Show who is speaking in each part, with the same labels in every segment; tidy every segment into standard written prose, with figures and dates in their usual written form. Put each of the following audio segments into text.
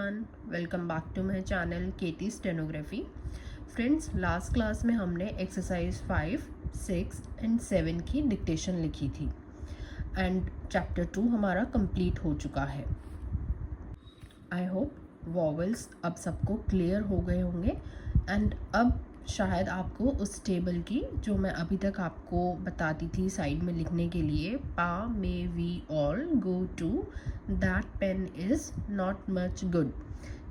Speaker 1: Everyone, welcome back to my channel KT stenography. Friends, last class में हमने exercise 5, 6 and 7 की dictation लिखी थी एंड चैप्टर 2 हमारा कंप्लीट हो चुका है। आई होप वॉवल्स अब सबको क्लियर हो गए होंगे एंड अब शायद आपको उस टेबल की जो मैं अभी तक आपको बताती थी साइड में लिखने के लिए, पा may we all go to that pen is not much good,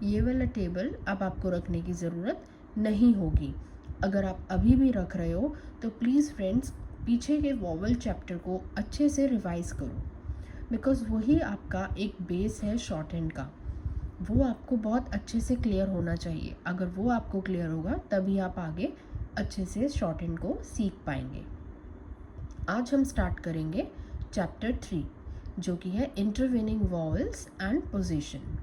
Speaker 1: ये वाला टेबल अब आपको रखने की ज़रूरत नहीं होगी। अगर आप अभी भी रख रहे हो तो प्लीज़ फ्रेंड्स पीछे के वॉवल चैप्टर को अच्छे से रिवाइज़ करो, बिकॉज़ वही आपका एक बेस है शॉर्ट हैंड का, वो आपको बहुत अच्छे से क्लियर होना चाहिए। अगर वो आपको क्लियर होगा तभी आप आगे अच्छे से शॉर्ट हैंड को सीख पाएंगे। आज हम स्टार्ट करेंगे चैप्टर 3 जो कि है इंटरवेनिंग वॉवल्स एंड पोजीशन।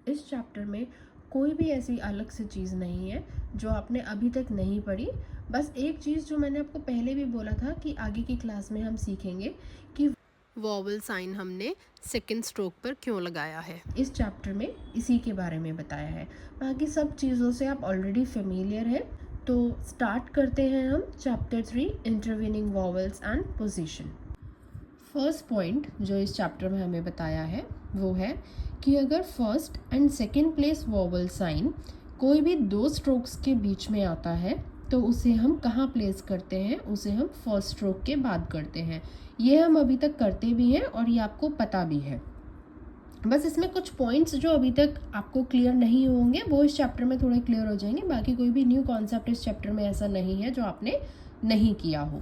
Speaker 1: इस चैप्टर में कोई भी ऐसी अलग से चीज़ नहीं है जो आपने अभी तक नहीं पढ़ी। बस एक चीज़ जो मैंने आपको पहले भी बोला था कि आगे की क्लास में हम सीखेंगे कि वॉवल साइन हमने सेकंड स्ट्रोक पर क्यों लगाया है। इस चैप्टर में इसी के बारे में बताया है। बाकी सब चीज़ों से आप ऑलरेडी फेमिलियर है। तो स्टार्ट करते हैं हम chapter 3 intervening vowels and position. First point जो इस चैप्टर में हमें बताया है वो है कि अगर first and second place vowel sign कोई भी दो स्ट्रोक्स के बीच में आता है तो उसे हम कहाँ प्लेस करते हैं, उसे हम फर्स्ट स्ट्रोक के बाद करते हैं। ये हम अभी तक करते भी हैं और ये आपको पता भी है। बस इसमें कुछ पॉइंट्स जो अभी तक आपको क्लियर नहीं होंगे वो इस चैप्टर में थोड़े क्लियर हो जाएंगे। बाकी कोई भी न्यू कॉन्सेप्ट इस चैप्टर में ऐसा नहीं है जो आपने नहीं किया हो।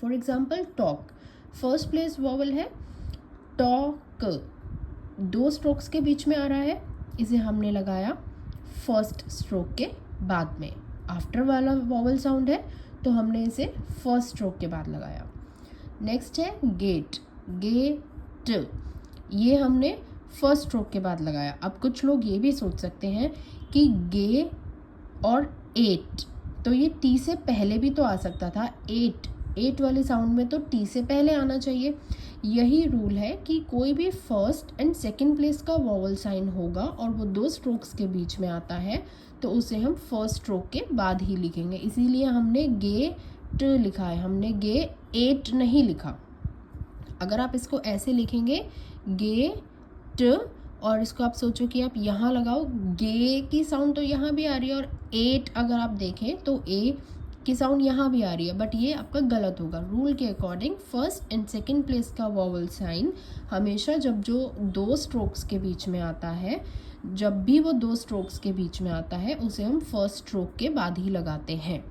Speaker 1: For example talk, first place vowel है टॉक, दो स्ट्रोक्स के बीच में आ रहा है, इसे हमने लगाया फर्स्ट स्ट्रोक के बाद में। आफ्टर वाला वॉवल साउंड है तो हमने इसे फर्स्ट स्ट्रोक के बाद लगाया। नेक्स्ट है गेट, गेट, ये हमने फर्स्ट स्ट्रोक के बाद लगाया। अब कुछ लोग ये भी सोच सकते हैं कि गे और एट, तो ये टी से पहले भी तो आ सकता था। एट वाले साउंड में तो टी से पहले आना चाहिए। यही रूल है कि कोई भी फर्स्ट एंड सेकंड प्लेस का वॉवल साइन होगा और वो दो स्ट्रोक्स के बीच में आता है तो उसे हम फर्स्ट स्ट्रोक के बाद ही लिखेंगे। इसीलिए हमने गे ट लिखा है, हमने गे एट नहीं लिखा। अगर आप इसको ऐसे लिखेंगे गे ट और इसको आप सोचो कि आप यहाँ लगाओ, गे की साउंड तो यहाँ भी आ रही है और एट अगर आप देखें तो ए की साउंड यहाँ भी आ रही है, बट ये आपका गलत होगा। रूल के according first and second place का वॉवल साइन हमेशा जब जो दो स्ट्रोक्स के बीच में आता है, जब भी वो दो स्ट्रोक्स के बीच में आता है उसे हम फर्स्ट स्ट्रोक के बाद ही लगाते हैं।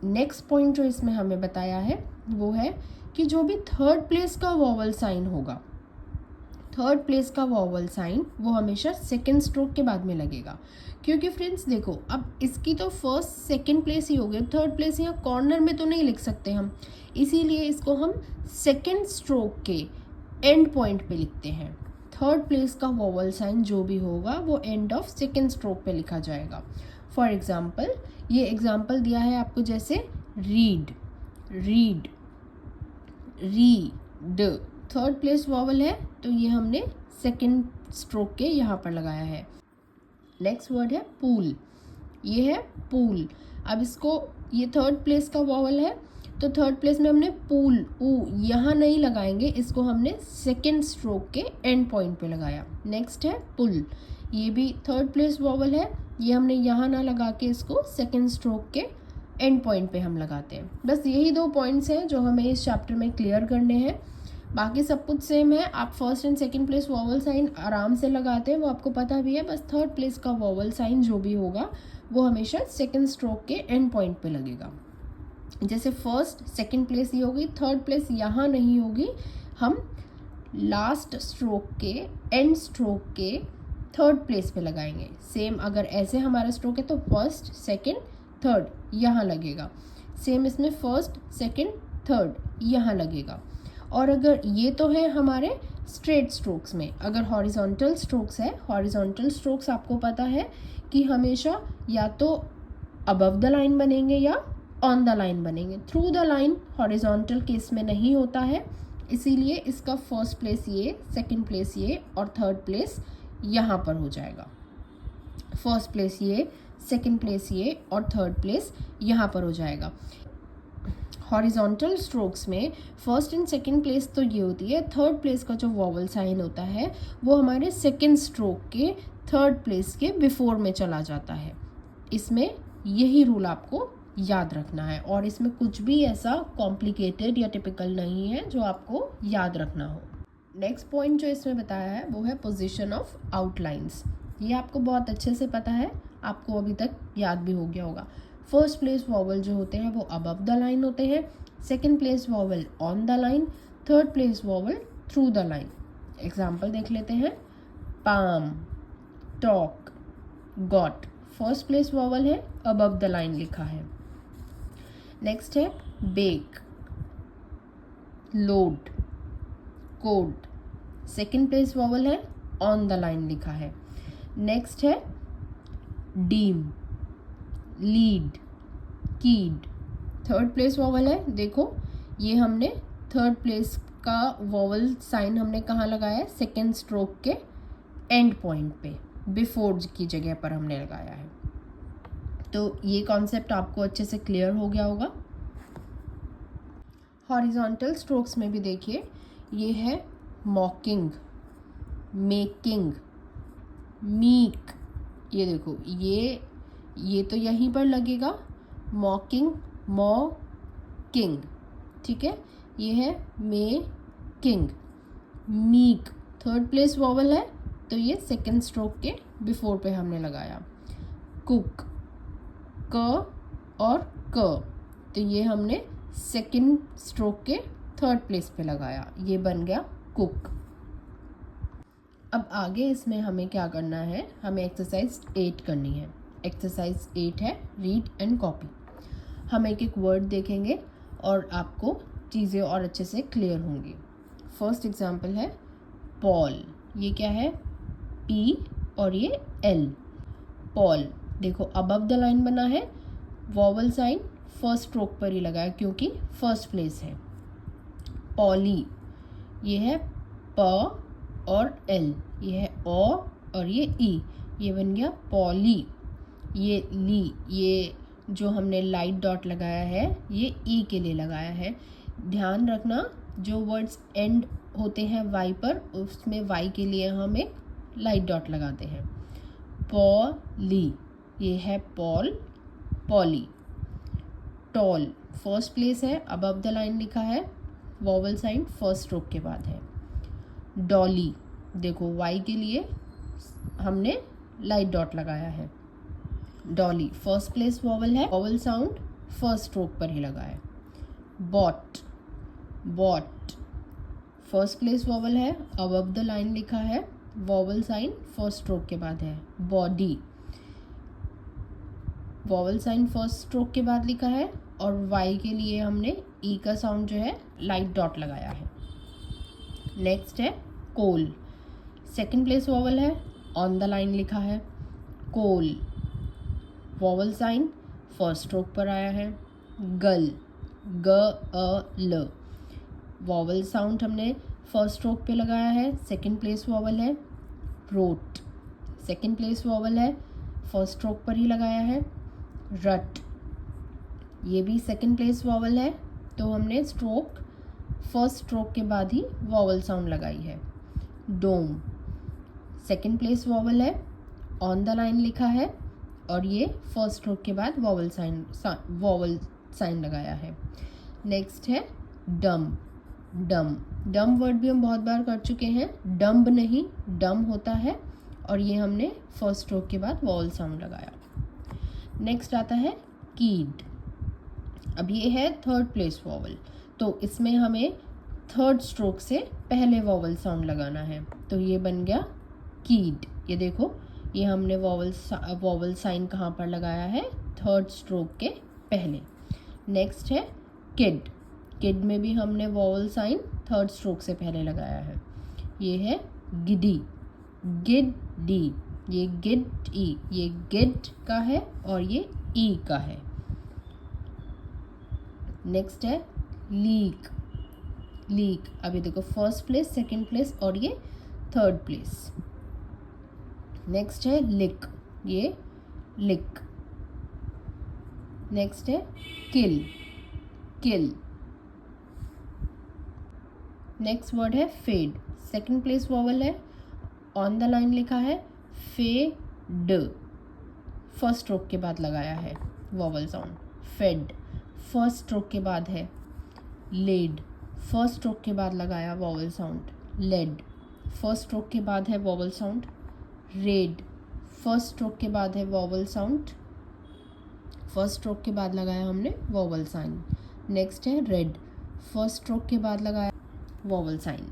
Speaker 1: नेक्स्ट पॉइंट जो इसमें हमें बताया है वो है कि जो भी थर्ड प्लेस का वॉवल साइन होगा, थर्ड प्लेस का वॉवल साइन वो हमेशा सेकंड स्ट्रोक के बाद में लगेगा। क्योंकि फ्रेंड्स देखो, अब इसकी तो फर्स्ट सेकंड प्लेस ही हो गया, थर्ड प्लेस यहाँ कॉर्नर में तो नहीं लिख सकते हम, इसीलिए इसको हम सेकंड स्ट्रोक के एंड पॉइंट पे लिखते हैं। थर्ड प्लेस का वॉवल साइन जो भी होगा वो एंड ऑफ सेकंड स्ट्रोक पे लिखा जाएगा। फॉर एग्जाम्पल, ये एग्जाम्पल दिया है आपको जैसे read, read, read, third place vowel है तो ये हमने सेकंड स्ट्रोक के यहाँ पर लगाया है। नेक्स्ट वर्ड है पूल, ये है पूल। अब इसको, ये थर्ड प्लेस का वॉवल है तो थर्ड प्लेस में हमने पूल, ऊ यहाँ नहीं लगाएंगे, इसको हमने सेकंड स्ट्रोक के एंड पॉइंट पे लगाया। नेक्स्ट है पुल, ये भी थर्ड प्लेस वॉवल है, ये हमने यहाँ ना लगा के इसको सेकंड स्ट्रोक के एंड पॉइंट पे हम लगाते हैं। बस यही दो पॉइंट्स हैं जो हमें इस चैप्टर में क्लियर करने हैं। बाकी सब कुछ सेम है। आप first and second place vowel sign आराम से लगाते हैं, वो आपको पता भी है। बस थर्ड प्लेस का वॉवल साइन जो भी होगा वो हमेशा सेकंड स्ट्रोक के एंड पॉइंट पे लगेगा। जैसे फर्स्ट सेकंड प्लेस ये होगी, थर्ड प्लेस यहाँ नहीं होगी, हम लास्ट स्ट्रोक के एंड स्ट्रोक के थर्ड प्लेस पे लगाएंगे। सेम अगर ऐसे हमारा स्ट्रोक है तो फर्स्ट सेकंड थर्ड यहाँ लगेगा, सेम इसमें फर्स्ट सेकंड थर्ड यहाँ लगेगा। और अगर ये तो है हमारे स्ट्रेट स्ट्रोक्स में, अगर हॉरिजॉन्टल स्ट्रोक्स है, हॉरिजॉन्टल स्ट्रोक्स आपको पता है कि हमेशा या तो अबव द लाइन बनेंगे या ऑन द लाइन बनेंगे। Through the line horizontal case में नहीं होता है, इसीलिए इसका फर्स्ट प्लेस ये, सेकंड प्लेस ये और थर्ड प्लेस यहाँ पर हो जाएगा। फर्स्ट प्लेस ये, सेकंड प्लेस ये और थर्ड प्लेस यहाँ पर हो जाएगा। हॉरिजॉन्टल स्ट्रोक्स में फर्स्ट एंड सेकंड प्लेस तो ये होती है, थर्ड प्लेस का जो वॉवल साइन होता है वो हमारे सेकंड स्ट्रोक के थर्ड प्लेस के बिफोर में चला जाता है। इसमें यही रूल आपको याद रखना है और इसमें कुछ भी ऐसा कॉम्प्लिकेटेड या टिपिकल नहीं है जो आपको याद रखना हो। नेक्स्ट पॉइंट जो इसमें बताया है वो है पोजीशन ऑफ आउटलाइंस। ये आपको बहुत अच्छे से पता है, आपको अभी तक याद भी हो गया होगा। फर्स्ट प्लेस वॉवल जो होते हैं वो अबव द लाइन होते हैं, second place vowel on the line, third place vowel through the line. Example देख लेते हैं। Palm, talk, got. First place vowel है, अबव द लाइन लिखा है। नेक्स्ट है bake, load, code. Second place vowel है, ऑन द लाइन लिखा है। नेक्स्ट है deem, lead, keyed. Third place vowel है, देखो ये हमने थर्ड प्लेस का वॉवल साइन हमने कहाँ लगाया है, सेकेंड स्ट्रोक के एंड पॉइंट पे, बिफोर की जगह पर हमने लगाया है। तो ये कॉन्सेप्ट आपको अच्छे से क्लियर हो गया होगा। हॉरिजॉन्टल स्ट्रोक्स में भी देखिए, ये है मॉकिंग, मेकिंग, मीक। ये देखो ये तो यहीं पर लगेगा, मॉकिंग, मॉकिंग, ठीक है। ये है making, meek. Third place vowel है तो ये सेकंड स्ट्रोक के बिफोर पे हमने लगाया। कुक, क और क, तो ये हमने सेकंड स्ट्रोक के थर्ड प्लेस पे लगाया, ये बन गया कुक। अब आगे इसमें हमें क्या करना है, हमें एक्सरसाइज 8 करनी है। एक्सरसाइज 8 है रीड एंड कॉपी। हम एक एक वर्ड देखेंगे और आपको चीज़ें और अच्छे से क्लियर होंगी। फर्स्ट एग्जांपल है पॉल। ये क्या है, पी और ये एल, पॉल। देखो अबव द लाइन बना है, वॉवल साइन फर्स्ट स्ट्रोक पर ही लगा है क्योंकि फर्स्ट प्लेस है। पॉली, ये है प और एल, ये है ओ और ये ई, ये बन गया पॉली। ये ली, ये जो हमने लाइट डॉट लगाया है ये ई के लिए लगाया है। ध्यान रखना जो वर्ड्स एंड होते हैं वाई पर, उसमें वाई के लिए हम एक लाइट डॉट लगाते हैं। पॉली, ये है Paul, Polly. Tall, first place है, अबव द लाइन लिखा है, वॉवल साइन फर्स्ट स्ट्रोक के बाद है। डॉली, देखो वाई के लिए हमने लाइट डॉट लगाया है। डॉली, फर्स्ट प्लेस वॉवल है, वॉवल साउंड फर्स्ट स्ट्रोक पर ही लगा है। Bought, bought, first place vowel है, अबव द लाइन लिखा है, वॉवल साइन फर्स्ट स्ट्रोक के बाद है। Body, vowel sign first stroke के बाद लिखा है और वाई के लिए हमने ई का साउंड जो है लाइट डॉट लगाया है। नेक्स्ट है कोल, सेकंड प्लेस वॉवल है, ऑन द लाइन लिखा है। कोल, वॉवल साइन फर्स्ट स्ट्रोक पर आया है। गल, ग अ ल, वॉवल साउंड हमने फर्स्ट स्ट्रोक पे लगाया है, सेकंड प्लेस वॉवल है। रोट, सेकंड प्लेस वॉवल है, फर्स्ट स्ट्रोक पर ही लगाया है। रट, ये भी सेकंड प्लेस वॉवल है तो हमने स्ट्रोक फर्स्ट स्ट्रोक के बाद ही वॉवल साउंड लगाई है। डोम, सेकंड प्लेस वॉवल है, ऑन द लाइन लिखा है और ये फर्स्ट स्ट्रोक के बाद वॉवल साइन लगाया है। नेक्स्ट है डम, डम। डम वर्ड भी हम बहुत बार कर चुके हैं, डम्ब नहीं डम होता है और ये हमने फर्स्ट स्ट्रोक के बाद वॉवल साउंड लगाया। नेक्स्ट आता है कीड। अब ये है थर्ड प्लेस वॉवल, तो इसमें हमें थर्ड स्ट्रोक से पहले वॉवल साउंड लगाना है, तो ये बन गया कीड। ये देखो ये हमने वॉवल साइन कहाँ पर लगाया है, थर्ड स्ट्रोक के पहले। नेक्स्ट है किड, किड में भी हमने वॉवल साइन थर्ड स्ट्रोक से पहले लगाया है। ये है गिडी, गिड डी, ये गिड ई, ये गिड का है और ये ई का है। नेक्स्ट है लीक, लीक। अभी देखो फर्स्ट प्लेस, सेकंड प्लेस और ये थर्ड प्लेस। नेक्स्ट है लिक, ये लिक। नेक्स्ट है किल, किल। नेक्स्ट वर्ड है फेड, सेकंड प्लेस वॉवल है, ऑन द लाइन लिखा है फेड, फर्स्ट स्ट्रोक के बाद लगाया है vowel sound. Fade first stroke के बाद है। लेड फर्स्ट स्ट्रोक के बाद लगाया vowel sound. Laid first stroke के बाद है vowel sound. Raid first stroke के बाद है वॉवल साउंड, फर्स्ट स्ट्रोक के बाद लगाया हमने वॉवल साइन। नेक्स्ट है रेड, फर्स्ट स्ट्रोक के बाद लगाया वॉवल साइन।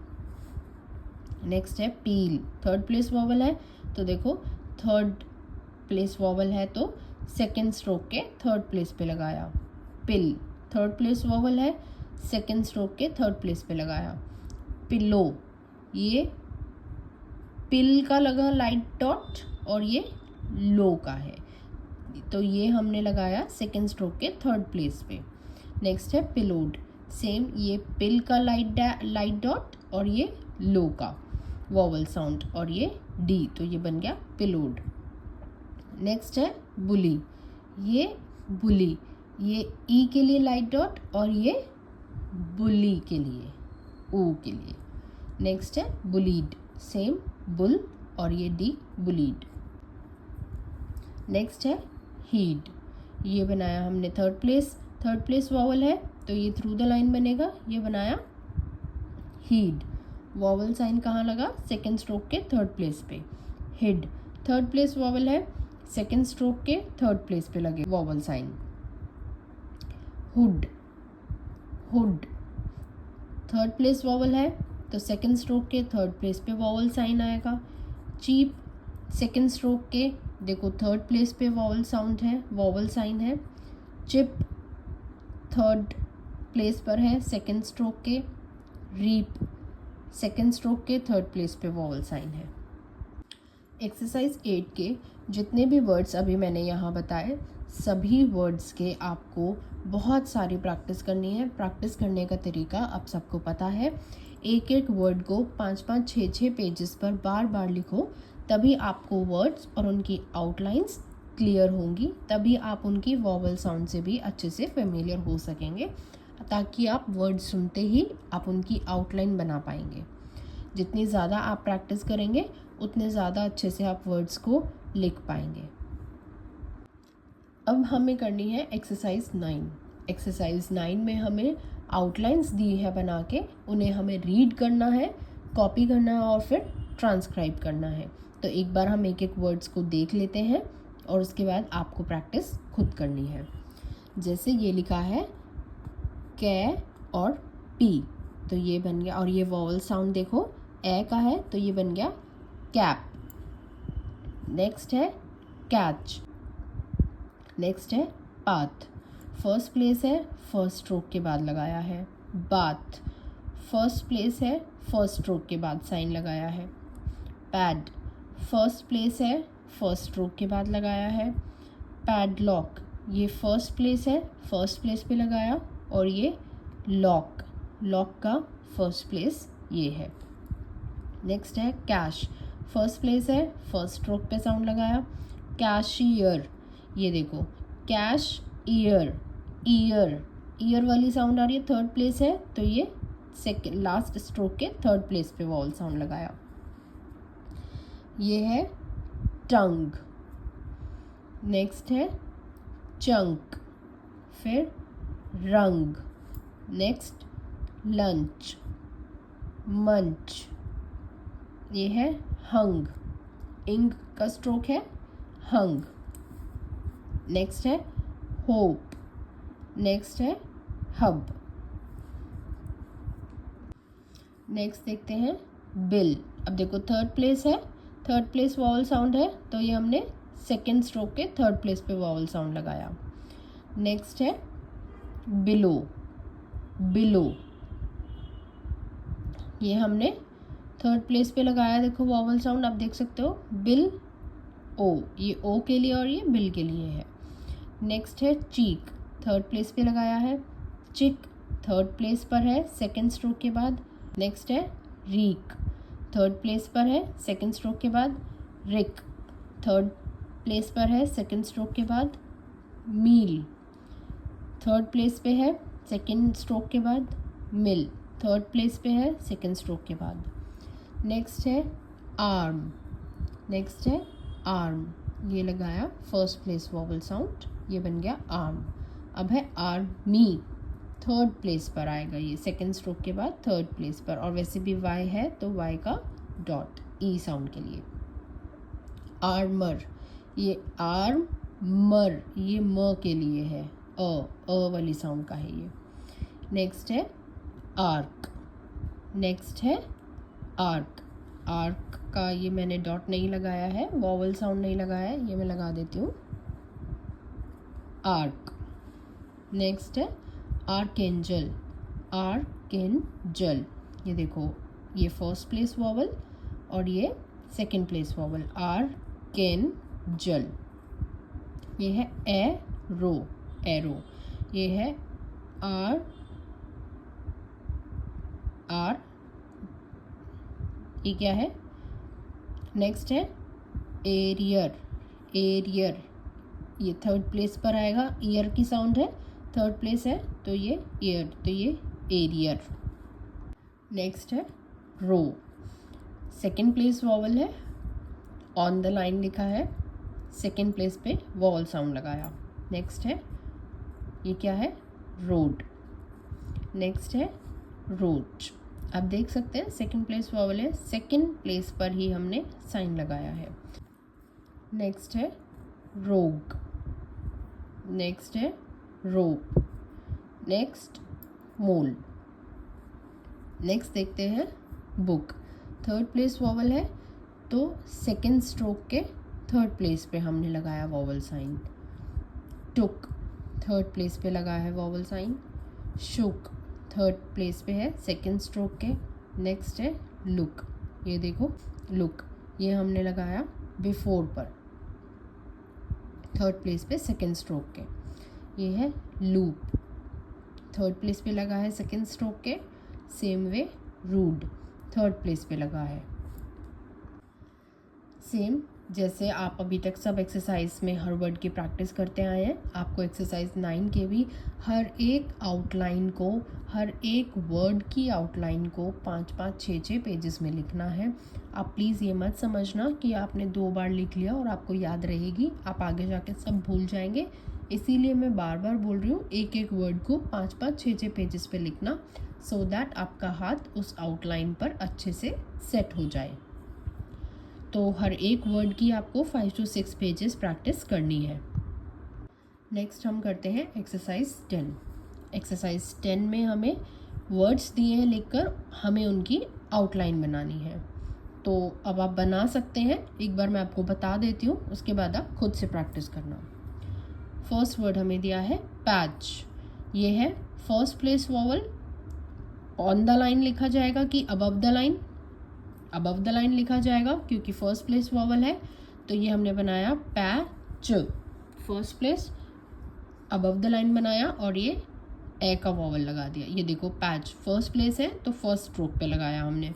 Speaker 1: नेक्स्ट है पील, थर्ड प्लेस वॉवल है, तो देखो थर्ड प्लेस वॉवल है तो सेकेंड स्ट्रोक के थर्ड प्लेस पे लगाया। पिल थर्ड प्लेस वॉवल है, सेकेंड स्ट्रोक के थर्ड प्लेस पे लगाया। पिलो, ये पिल का लगा लाइट डॉट और ये लो का है, तो ये हमने लगाया सेकेंड स्ट्रोक के थर्ड प्लेस पे। नेक्स्ट है पिलोड, सेम ये पिल का लाइट डॉट और ये लो का वॉवल साउंड और ये डी, तो ये बन गया पिलोड। नेक्स्ट है बुली, ये बुली, ये ई के लिए लाइट डॉट और ये बुली के लिए ओ के लिए। नेक्स्ट है बुलीड, सेम बुल और ये डी बुलीड। नेक्स्ट है हीड, ये बनाया हमने थर्ड प्लेस वॉवल है तो ये थ्रू द लाइन बनेगा, ये बनाया हीड। वॉवल साइन कहाँ लगा? सेकेंड स्ट्रोक के थर्ड प्लेस पे। हिड थर्ड प्लेस वॉवल है, सेकेंड स्ट्रोक के थर्ड प्लेस पे लगे vowel sign. Hood, hood third place vowel है तो सेकेंड स्ट्रोक के थर्ड प्लेस पे वॉवल साइन आएगा। चीप सेकेंड स्ट्रोक के देखो थर्ड प्लेस पे वॉवल साउंड है, वॉवल साइन है। चिप थर्ड प्लेस पर है सेकेंड स्ट्रोक के। रीप सेकेंड स्ट्रोक के थर्ड प्लेस पे वॉवल साइन है। एक्सरसाइज 8 के जितने भी वर्ड्स अभी मैंने यहाँ बताए, सभी वर्ड्स के आपको बहुत सारी प्रैक्टिस करनी है। प्रैक्टिस करने का तरीका अब सबको पता है। एक एक वर्ड को 5-5, 6-6 पेजेस पर बार बार लिखो, तभी आपको वर्ड्स और उनकी आउटलाइंस क्लियर होंगी, तभी आप उनकी वॉवल साउंड से भी अच्छे से फेमिलियर हो सकेंगे, ताकि आप वर्ड सुनते ही आप उनकी आउटलाइन बना पाएंगे। जितनी ज़्यादा आप प्रैक्टिस करेंगे उतने ज़्यादा अच्छे से आप वर्ड्स को लिख पाएंगे। अब हमें करनी है एक्सरसाइज 9। एक्सरसाइज 9 में हमें आउटलाइंस दी है बना के, उन्हें हमें रीड करना है, कॉपी करना है और फिर ट्रांसक्राइब करना है। तो एक बार हम एक एक वर्ड्स को देख लेते हैं और उसके बाद आपको प्रैक्टिस खुद करनी है। जैसे ये लिखा है कै और पी, तो ये बन गया, और ये वॉवल साउंड देखो ए का है तो ये बन गया कैप। नेक्स्ट है कैच। नेक्स्ट है पाथ, फर्स्ट प्लेस है, फर्स्ट स्ट्रोक के बाद लगाया है। बाथ फर्स्ट प्लेस है, फर्स्ट स्ट्रोक के बाद साइन लगाया है। पैड फर्स्ट प्लेस है, फर्स्ट स्ट्रोक के बाद लगाया है। पैडलॉक ये फर्स्ट प्लेस है, फर्स्ट प्लेस पे लगाया, और ये लॉक, लॉक का फर्स्ट प्लेस ये है। नेक्स्ट है कैश, फर्स्ट प्लेस है, फर्स्ट स्ट्रोक पे साउंड लगाया। कैशियर, ये देखो कैश ईयर, ईयर, ईयर वाली साउंड आ रही है, थर्ड प्लेस है तो ये सेकेंड लास्ट स्ट्रोक के थर्ड प्लेस पे वॉवल साउंड लगाया। ये है टंग। नेक्स्ट है चंक, फिर रंग। नेक्स्ट लंच, मंच। ये है हंग, इंग का स्ट्रोक है हंग। नेक्स्ट है होप। नेक्स्ट है हब। नेक्स्ट देखते हैं बिल। अब देखो थर्ड प्लेस है, थर्ड प्लेस वॉवल साउंड है तो ये हमने सेकेंड स्ट्रोक के थर्ड प्लेस पे वॉवल साउंड लगाया। नेक्स्ट है बिलो, बिलो, ये हमने थर्ड प्लेस पे लगाया, देखो वॉवल साउंड आप देख सकते हो। बिल ओ, ये ओ के लिए और ये बिल के लिए है। नेक्स्ट है चीक, थर्ड प्लेस पे लगाया है। चिक थर्ड प्लेस पर है सेकेंड स्ट्रोक के बाद। नेक्स्ट है रीक, थर्ड प्लेस पर है सेकेंड स्ट्रोक के बाद। रिक, थर्ड प्लेस पर है सेकेंड स्ट्रोक के बाद। मील, थर्ड प्लेस पे है सेकेंड स्ट्रोक के बाद। मिल, थर्ड प्लेस पे है सेकेंड स्ट्रोक के बाद। नेक्स्ट है आर्म, नेक्स्ट है आर्म, ये लगाया फर्स्ट प्लेस वॉवल साउंड, ये बन गया आर्म। अब है आर्मी, थर्ड प्लेस पर आएगा ये सेकेंड स्ट्रोक के बाद थर्ड प्लेस पर, और वैसे भी वाई है तो वाई का डॉट ई साउंड के लिए। आर्मर, ये आर्मर, ये म के लिए है, अ वाली साउंड का है ये। नेक्स्ट है आर्क, नेक्स्ट है आर्क, आर्क का ये मैंने डॉट नहीं लगाया है, वॉवल साउंड नहीं लगाया है, ये मैं लगा देती हूँ, आर्क। नेक्स्ट है आर्केंजल, आर्केंजल, ये देखो ये फर्स्ट प्लेस वॉवल और ये सेकेंड प्लेस वॉवल, आर्केंजल। ये है एरो, एरो, ये है आर आर, ये क्या है। नेक्स्ट है एरियर, एरियर, ये थर्ड प्लेस पर आएगा, ईयर की साउंड है, थर्ड प्लेस है तो ये ईयर, तो ये एरियर। नेक्स्ट है रो, सेकेंड प्लेस वॉवल है, ऑन द लाइन लिखा है, सेकेंड प्लेस पे वॉवल साउंड लगाया। नेक्स्ट है ये क्या है, रोड। नेक्स्ट है रोड, आप देख सकते हैं सेकेंड प्लेस वॉवल है, सेकेंड प्लेस पर ही हमने साइन लगाया है। नेक्स्ट है रोग, नेक्स्ट है रोप, नेक्स्ट मोल। नेक्स्ट देखते हैं बुक, थर्ड प्लेस वॉवल है तो सेकेंड स्ट्रोक के थर्ड प्लेस पे हमने लगाया vowel sign. Took, third place पे लगा है vowel sign. Shook, third place पे है सेकेंड स्ट्रोक के। नेक्स्ट है लुक, ये देखो लुक, ये हमने लगाया बिफोर पर, थर्ड प्लेस पे सेकेंड स्ट्रोक के। ये है लूप, थर्ड प्लेस पे लगा है सेकेंड स्ट्रोक के। Same way rude, third place पे लगा है। सेम जैसे आप अभी तक सब एक्सरसाइज में हर वर्ड की प्रैक्टिस करते आए हैं, आपको एक्सरसाइज 9 के भी हर एक आउटलाइन को, हर एक वर्ड की आउटलाइन को 5-5, 6-6 पेजेस में लिखना है। आप प्लीज़ ये मत समझना कि आपने 2 बार लिख लिया और आपको याद रहेगी, आप आगे जाके सब भूल जाएंगे। इसीलिए मैं बार बार बोल रही हूँ एक एक वर्ड को 5-5, 6-6 पेजेस पे लिखना, सो दैट आपका हाथ उस आउटलाइन पर अच्छे से सेट हो जाए। तो हर एक वर्ड की आपको 5 to 6 पेजेस प्रैक्टिस करनी है। नेक्स्ट हम करते हैं एक्सरसाइज 10। एक्सरसाइज 10 में हमें वर्ड्स दिए हैं लिखकर, हमें उनकी आउटलाइन बनानी है। तो अब आप बना सकते हैं, एक बार मैं आपको बता देती हूँ, उसके बाद आप खुद से प्रैक्टिस करना। फर्स्ट वर्ड हमें दिया है पैच, ये है first place vowel, on the line लिखा जाएगा कि above the line, above the line लिखा जाएगा क्योंकि फर्स्ट प्लेस वॉवल है, तो ये हमने बनाया patch, first place above the line बनाया और ये ए का वॉवल लगा दिया। ये देखो पैच फर्स्ट प्लेस है तो फर्स्ट स्ट्रोक पे लगाया हमने।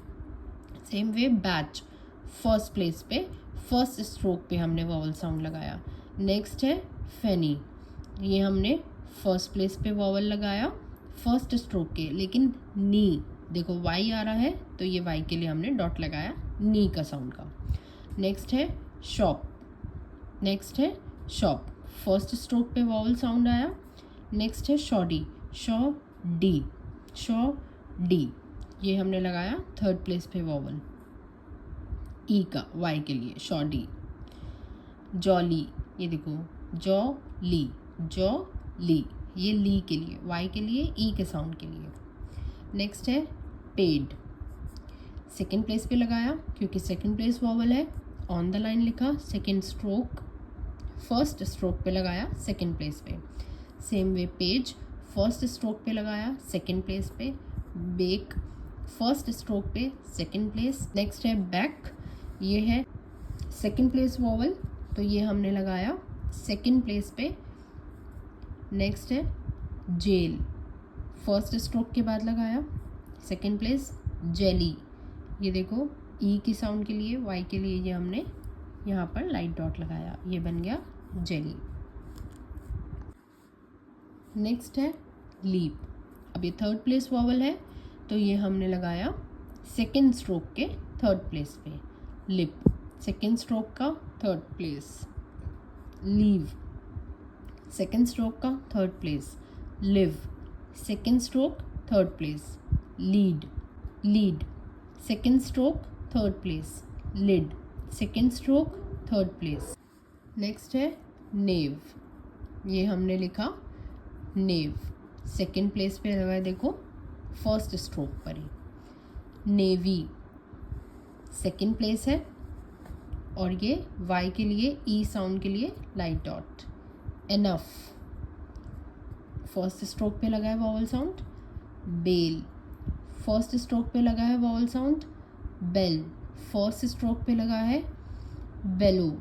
Speaker 1: Same way batch, first place पे फर्स्ट स्ट्रोक पे हमने वॉवल साउंड लगाया। नेक्स्ट है फेनी, ये हमने फर्स्ट प्लेस पे वॉवल लगाया फर्स्ट स्ट्रोक के, लेकिन नी, देखो वाई आ रहा है तो ये वाई के लिए हमने डॉट लगाया नी का साउंड का। नेक्स्ट है शॉप, नेक्स्ट है शॉप, फर्स्ट स्ट्रोक पे वॉवल साउंड आया। नेक्स्ट है shoddy, Shaw D, Shaw D, ये हमने लगाया थर्ड प्लेस पे वॉवल ई का, वाई के लिए शॉडी। जॉली, ये देखो जॉ ली, जॉ ली, ये ली के लिए, वाई के लिए, ई के साउंड के लिए। नेक्स्ट है पेड, सेकेंड प्लेस पे लगाया क्योंकि सेकेंड प्लेस वॉवल है, ऑन द लाइन लिखा, सेकेंड स्ट्रोक फर्स्ट स्ट्रोक पे लगाया सेकेंड प्लेस पे। Same way page, first stroke पे लगाया सेकेंड प्लेस पे। बेक, फर्स्ट स्ट्रोक पे सेकेंड प्लेस। नेक्स्ट है बैक, ये है सेकेंड प्लेस वॉवल तो ये हमने लगाया सेकेंड प्लेस पे। नेक्स्ट है जेल, फर्स्ट स्ट्रोक के बाद लगाया। सेकेंड प्लेस जेली, ये देखो ई की साउंड के लिए, वाई के लिए ये हमने यहाँ पर लाइट डॉट लगाया, ये बन गया जेली। नेक्स्ट है लीप। अब ये थर्ड प्लेस वॉवल है तो ये हमने लगाया सेकेंड स्ट्रोक के थर्ड प्लेस पे, लिप। सेकेंड स्ट्रोक का third place, leave. Second stroke का third place, live. Second stroke third place, lead, lead. Second stroke third place, lid. Second stroke third place. Next है नेव, ये हमने लिखा नेव, second place पे लगा है, देखो फर्स्ट स्ट्रोक पर ही। नेवी सेकेंड प्लेस है और ये वाई के लिए ई साउंड के लिए light dot. Enough first stroke पे लगा है vowel sound. Bell first stroke पे लगा है vowel sound. Bell first stroke पे लगा है बेलो।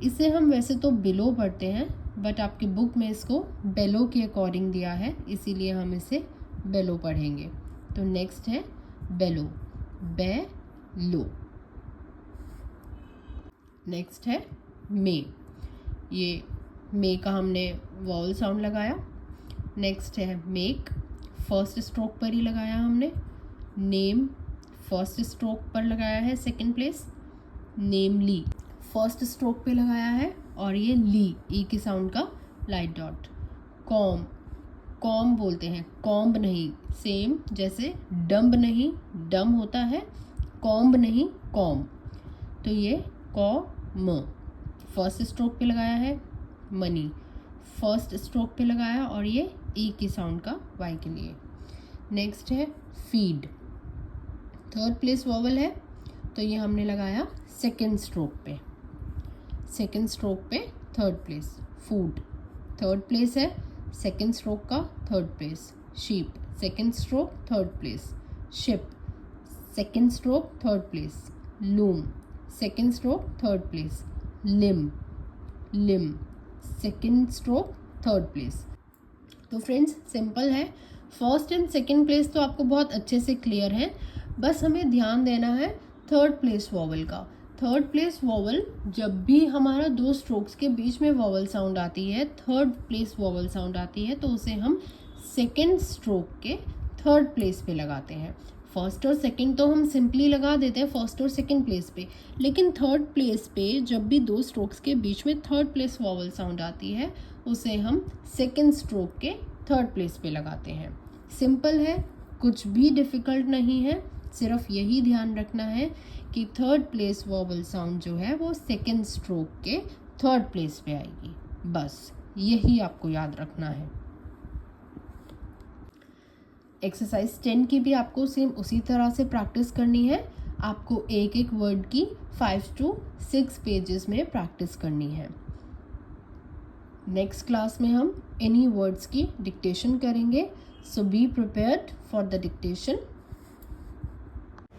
Speaker 1: इसे हम वैसे तो बिलो पढ़ते हैं बट आपकी बुक में इसको बेलो के अकॉर्डिंग दिया है, इसीलिए हम इसे बेलो पढ़ेंगे। तो नेक्स्ट है बेलो, बेलो। नेक्स्ट है मे, ये मे का हमने वॉवल साउंड लगाया। नेक्स्ट है मेक, फर्स्ट स्ट्रोक पर ही लगाया हमने। नेम फर्स्ट स्ट्रोक पर लगाया है सेकेंड प्लेस। नेमली फर्स्ट स्ट्रोक पे लगाया है और ये ली ई की साउंड का लाइट डॉट। कॉम, कॉम बोलते हैं, कॉम्ब नहीं, सेम जैसे डम्ब नहीं, डम होता है, कॉम्ब नहीं, कॉम। तो ये कॉम फर्स्ट स्ट्रोक पे लगाया है। मनी फर्स्ट स्ट्रोक पे लगाया और ये ई की साउंड का वाई के लिए। नेक्स्ट है फीड, थर्ड प्लेस वॉवल है तो ये हमने लगाया सेकेंड स्ट्रोक पे। सेकेंड स्ट्रोक पे third place. Food third place है, सेकेंड स्ट्रोक का third place. Sheep second stroke third place. Ship second stroke third place. Loom second stroke third place. Limb, limb second stroke third place. तो friends simple है, first and second place तो आपको बहुत अच्छे से clear है, बस हमें ध्यान देना है थर्ड प्लेस वॉवल का। थर्ड प्लेस वॉवल जब भी हमारा दो स्ट्रोक्स के बीच में वॉवल साउंड आती है, थर्ड प्लेस वॉवल साउंड आती है, तो उसे हम सेकेंड स्ट्रोक के थर्ड प्लेस पे लगाते हैं। फर्स्ट और सेकंड तो हम सिंपली लगा देते हैं फर्स्ट और सेकंड प्लेस पे, लेकिन थर्ड प्लेस पे जब भी दो स्ट्रोक्स के बीच में थर्ड प्लेस वॉवल साउंड आती है उसे हम सेकंड स्ट्रोक के थर्ड प्लेस पे लगाते हैं। सिंपल है, कुछ भी डिफ़िकल्ट नहीं है, सिर्फ यही ध्यान रखना है कि थर्ड प्लेस वॉवल साउंड जो है वो सेकंड स्ट्रोक के थर्ड प्लेस पे आएगी, बस यही आपको याद रखना है। एक्सरसाइज 10 की भी आपको सेम उसी तरह से प्रैक्टिस करनी है। आपको एक एक वर्ड की 5 to 6 पेजेस में प्रैक्टिस करनी है। नेक्स्ट क्लास में हम एनी वर्ड्स की डिक्टेशन करेंगे, so be prepared for the dictation.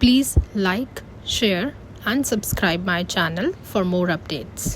Speaker 2: Please like, share and subscribe my channel for more updates.